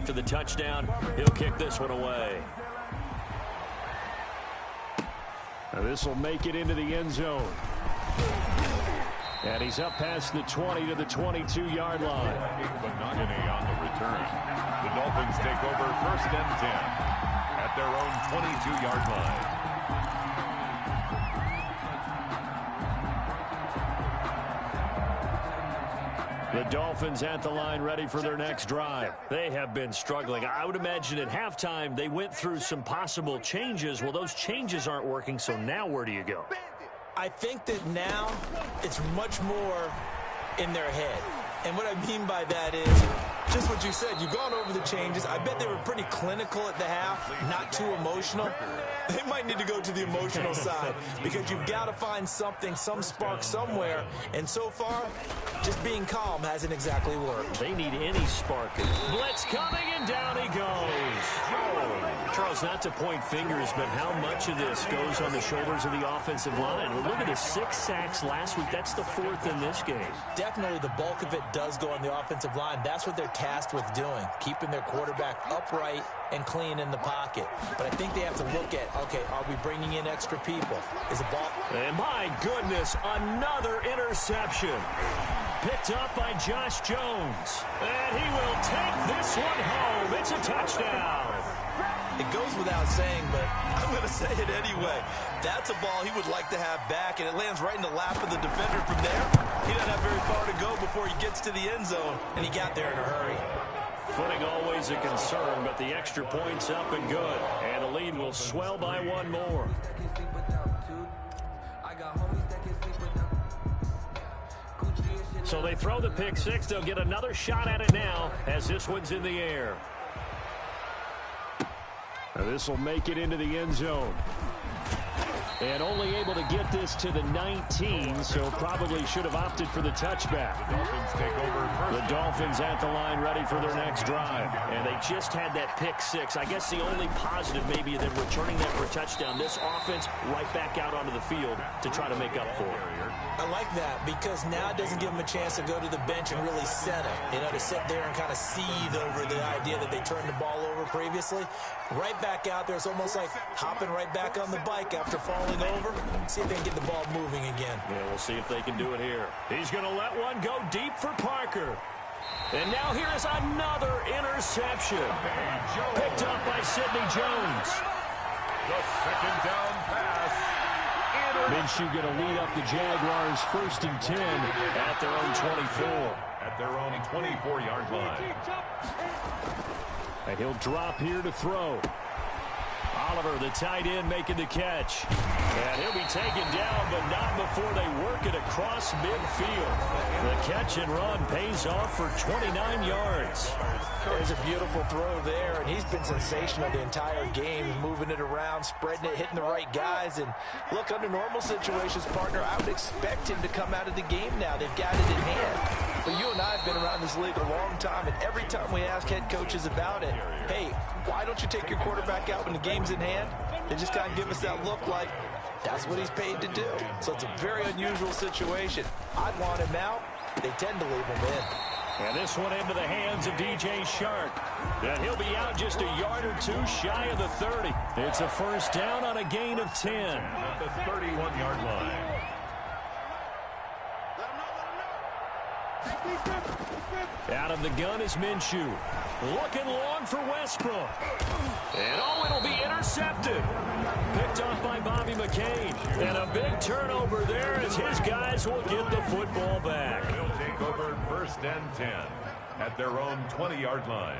after the touchdown. He'll kick this one away. This will make it into the end zone. And he's up past the 20 to the 22-yard line. Monogany on the return. The Dolphins take over 1st and 10 at their own 22-yard line. The Dolphins at the line ready for their next drive. They have been struggling. I would imagine at halftime they went through some possible changes. Well, those changes aren't working, so now where do you go? I think that now it's much more in their head. And what I mean by that is just what you said. You've gone over the changes. I bet they were pretty clinical at the half, not too emotional. They might need to go to the emotional side because you've got to find something, some spark somewhere. And so far, just being calm hasn't exactly worked. They need any spark. Blitz coming, and down he goes. Charles, not to point fingers, but how much of this goes on the shoulders of the offensive line? Well, look at the 6 sacks last week. That's the 4th in this game. Definitely the bulk of it does go on the offensive line. That's what they're tasked with doing, keeping their quarterback upright and clean in the pocket. But I think they have to look at, okay, are we bringing in extra people? Is the ball... And my goodness, another interception. Picked up by Josh Jones. And he will take this one home. It's a touchdown. It goes without saying, but I'm going to say it anyway. That's a ball he would like to have back, and it lands right in the lap of the defender from there. He doesn't have very far to go before he gets to the end zone, and he got there in a hurry. Footing always a concern, but the extra point's up and good. And the lead will swell by one more. So they throw the pick six. They'll get another shot at it now as this one's in the air. This will make it into the end zone. And only able to get this to the 19, so probably should have opted for the touchback. The Dolphins take over first. The Dolphins at the line ready for their next drive. And they just had that pick six. I guess the only positive maybe them returning that for a touchdown. This offense right back out onto the field to try to make up for it. I like that because now it doesn't give them a chance to go to the bench and really settle. You know, to sit there and kind of seethe over the idea that they turned the ball over previously. Right back out there. It's almost like hopping right back on the bike after falling over. See if they can get the ball moving again. Yeah, we'll see if they can do it here. He's going to let one go deep for Parker. And now here's another interception. Picked up by Sidney Jones. The 2nd down pass. Minshew going to lead up the Jaguars 1st and 10 at their own 24. At their own 24-yard line. And he'll drop here to throw. Oliver, the tight end, making the catch. And he'll be taken down, but not before they work it across midfield. The catch and run pays off for 29 yards. There's a beautiful throw there, and he's been sensational the entire game, moving it around, spreading it, hitting the right guys. And look, under normal situations, partner, I would expect him to come out of the game now. They've got it in hand. But you and I have been around this league a long time, and every time we ask head coaches about it, hey, why don't you take your quarterback out when the game's in hand? They just kind of give us that look like that's what he's paid to do. So it's a very unusual situation. I'd want him out. They tend to leave him in. And this one into the hands of DJ Shark. And he'll be out just a yard or two shy of the 30. It's a first down on a gain of 10. At the 31-yard line. Out of the gun is Minshew. Looking long for Westbrook. And it'll be intercepted. Picked off by Bobby McCain. And a big turnover there as his guys will get the football back. They'll take over 1st and 10 at their own 20-yard line.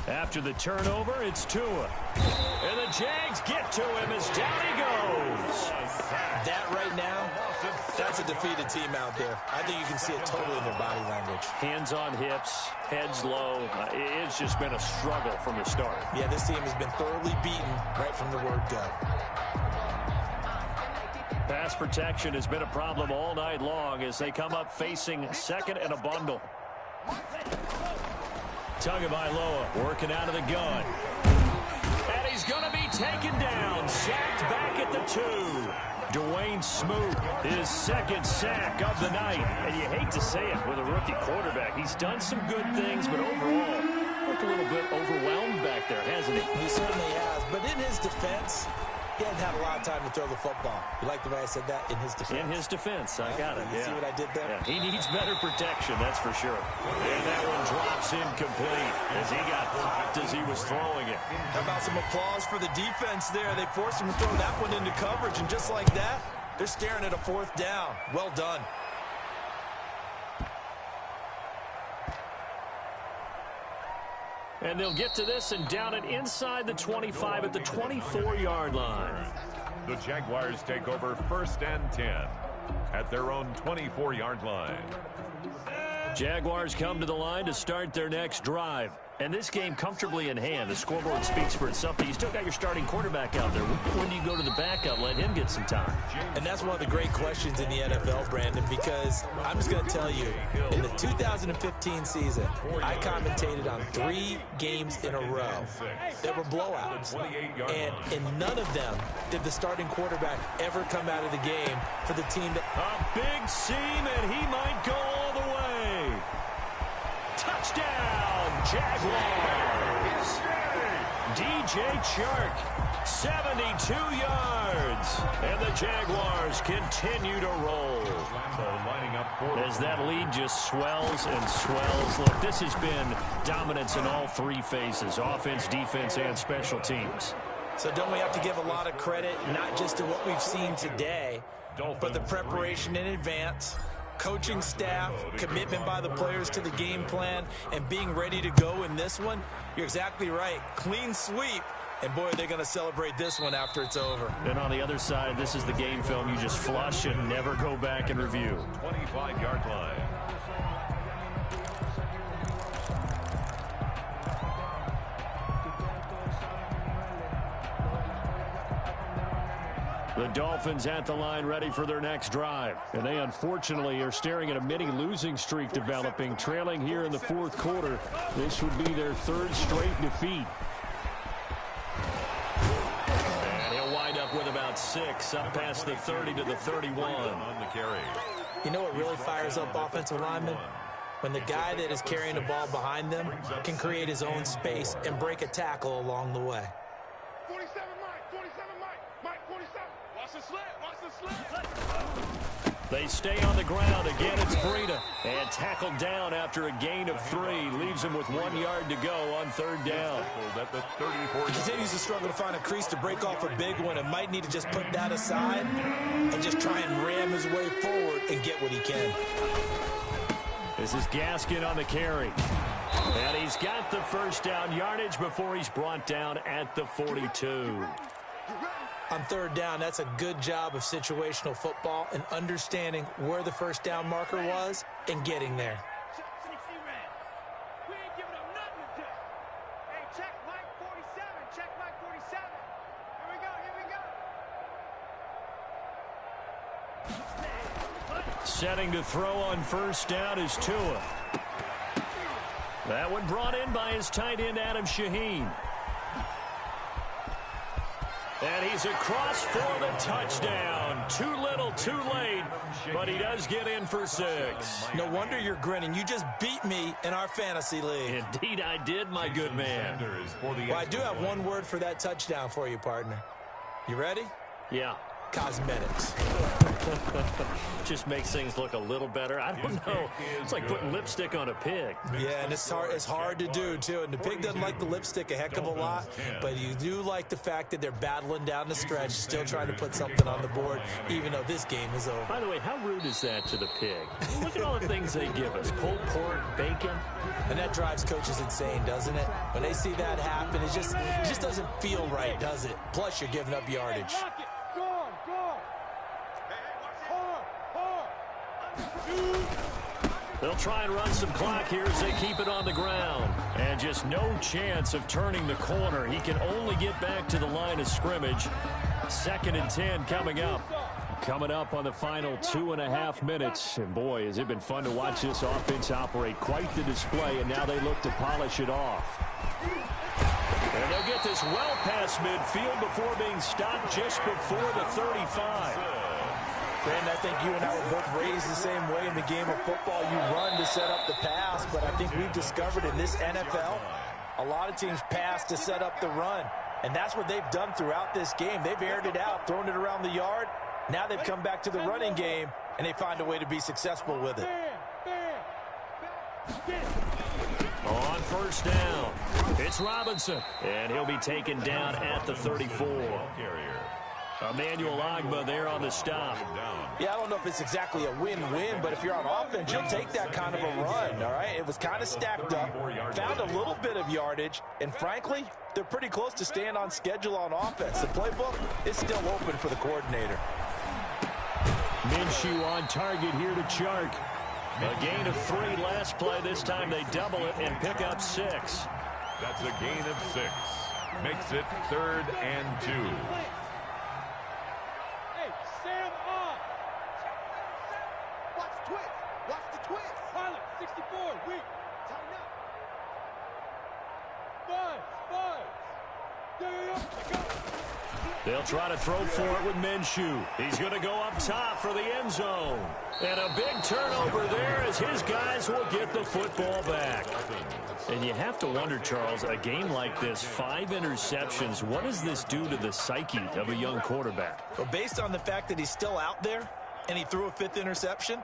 After the turnover, it's Tua. And the Jags get to him as down he goes. That right now, that's a defeated team out there. I think you can see it totally in their body language. Hands on hips, heads low. It's just been a struggle from the start. Yeah, this team has been thoroughly beaten right from the word go. Pass protection has been a problem all night long as they come up facing second and a bundle. Tagovailoa working out of the gun. And he's going to be taken down. Sacked back at the 2. Dwayne Smoot, his second sack of the night. And you hate to say it with a rookie quarterback. He's done some good things, but overall, looked a little bit overwhelmed back there, hasn't he? He certainly has. But in his defense, he hasn't had a lot of time to throw the football. You like the way I said that? In his defense. In his defense. I got it. You see what I did there? Yeah, he needs better protection, that's for sure. And that one drops incomplete as he got popped as he was throwing it. How about some applause for the defense there? They forced him to throw that one into coverage, and just like that, they're staring at a fourth down. Well done. And they'll get to this and down it inside the 25 at the 24-yard line. The Jaguars take over 1st and 10 at their own 24-yard line. Jaguars come to the line to start their next drive. And this game comfortably in hand. The scoreboard speaks for itself, but you still got your starting quarterback out there. When do you go to the backup? Let him get some time. And that's one of the great questions in the NFL, Brandon, because I'm just going to tell you, in the 2015 season, I commentated on 3 games in a row that were blowouts. And in none of them did the starting quarterback ever come out of the game for the team that... A big seam, and he might go all the way. Touchdown, Jaguars. DJ Chark, 72 yards. And the Jaguars continue to roll. As that lead just swells and swells. Look, this has been dominance in all 3 phases, offense, defense, and special teams. So don't we have to give a lot of credit, not just to what we've seen today, but the preparation in advance, coaching staff, commitment by the players to the game plan, and being ready to go in this one? You're exactly right. Clean sweep. And, boy, they're going to celebrate this one after it's over. And on the other side, this is the game film you just flush and never go back and review. 25-yard line. The Dolphins at the line ready for their next drive. And they unfortunately are staring at a mini losing streak developing, trailing here in the 4th quarter. This would be their 3rd straight defeat. And he'll wind up with about 6 up past the 30 to the 31 on the carry. You know what really fires up offensive linemen? When the guy that is carrying the ball behind them can create his own space and break a tackle along the way. 47 Mike, 47 Mike, 47. Watch the slant, watch the slant. They stay on the ground. Again, it's Breida. And tackled down after a gain of 3. Leaves him with 1 yard to go on 3rd down. He continues to struggle to find a crease to break off a big one and might need to just put that aside and just try and ram his way forward and get what he can. This is Gaskin on the carry. And he's got the 1st down yardage before he's brought down at the 42. On 3rd down, that's a good job of situational football and understanding where the 1st down marker was and getting there. We ain't giving up nothing today. Hey, check Mike 47, check Mike 47. Here we go. Setting to throw on 1st down is Tua. That one brought in by his tight end, Adam Shaheen. And he's across for the touchdown. Too little, too late, but he does get in for 6. No wonder you're grinning. You just beat me in our fantasy league. Indeed I did, my good man. Well, I do have one word for that touchdown for you, partner. You ready? Yeah. Cosmetics. Just makes things look a little better. I don't know. It's like putting lipstick on a pig. Yeah, and it's hard to do, too. And the pig doesn't like the lipstick a heck of a lot, but you do like the fact that they're battling down the stretch, still trying to put something on the board, even though this game is over. By the way, how rude is that to the pig? Look at all the things they give us. Pulled pork, bacon. And that drives coaches insane, doesn't it? When they see that happen, it just doesn't feel right, does it? Plus, you're giving up yardage. They'll try and run some clock here as they keep it on the ground. And just no chance of turning the corner. He can only get back to the line of scrimmage. 2nd and 10 coming up. Coming up on the final 2.5 minutes. And boy, has it been fun to watch this offense operate. Quite the display, and now they look to polish it off. And they'll get this well past midfield before being stopped just before the 35. Brandon, I think you and I were both raised the same way in the game of football. You run to set up the pass, but I think we've discovered in this NFL, a lot of teams pass to set up the run. And that's what they've done throughout this game. They've aired it out, thrown it around the yard. Now they've come back to the running game, and they find a way to be successful with it. On first down, it's Robinson, and he'll be taken down at the 34. Emmanuel Ogbah there on the stop. Yeah, I don't know if it's exactly a win-win, but if you're on offense, you'll take that kind of a run, all right? It was kind of stacked up, found a little bit of yardage, and frankly, they're pretty close to staying on schedule on offense. The playbook is still open for the coordinator. Minshew on target here to Chark. A gain of 3 last play. This time they double it and pick up 6. That's a gain of 6. Makes it 3rd and 2. Hey, Sam on. Watch the twist. Watch the twist. Pilot, 64, weak. Tighten up. Buzz. They'll try to throw for it with Minshew. He's going to go up top for the end zone. And a big turnover there as his guys will get the football back. And you have to wonder, Charles, a game like this, 5 interceptions, what does this do to the psyche of a young quarterback? Well, based on the fact that he's still out there and he threw a 5th interception,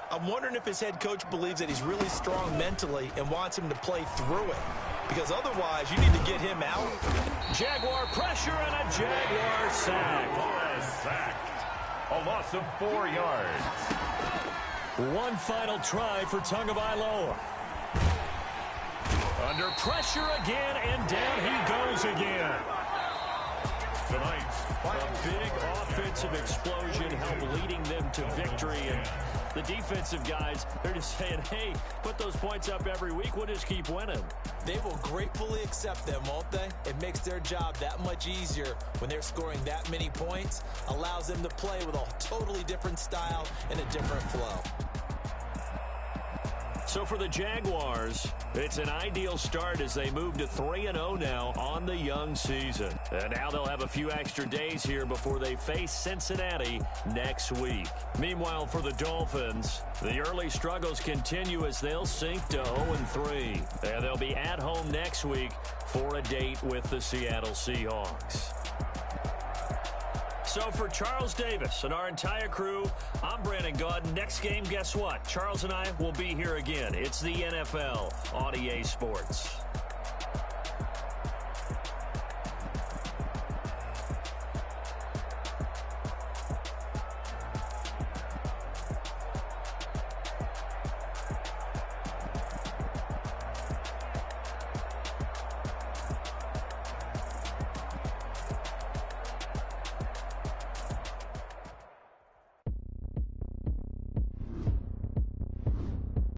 I'm wondering if his head coach believes that he's really strong mentally and wants him to play through it. Because otherwise, you need to get him out. Jaguar pressure and a Jaguar sack. Sacked. A loss of 4 yards. One final try for Tagovailoa. Under pressure again, and down he goes again. Tonight, A big offensive explosion helped leading them to victory. And the defensive guys, they're just saying, hey, put those points up every week. We'll just keep winning. They will gratefully accept them, won't they? It makes their job that much easier when they're scoring that many points. Allows them to play with a totally different style and a different flow. So for the Jaguars, it's an ideal start as they move to 3-0 now on the young season. And now they'll have a few extra days here before they face Cincinnati next week. Meanwhile, for the Dolphins, the early struggles continue as they'll sink to 0-3. And they'll be at home next week for a date with the Seattle Seahawks. So for Charles Davis and our entire crew, I'm Brandon Gaudin. Next game, guess what? Charles and I will be here again. It's the NFL on EA Sports.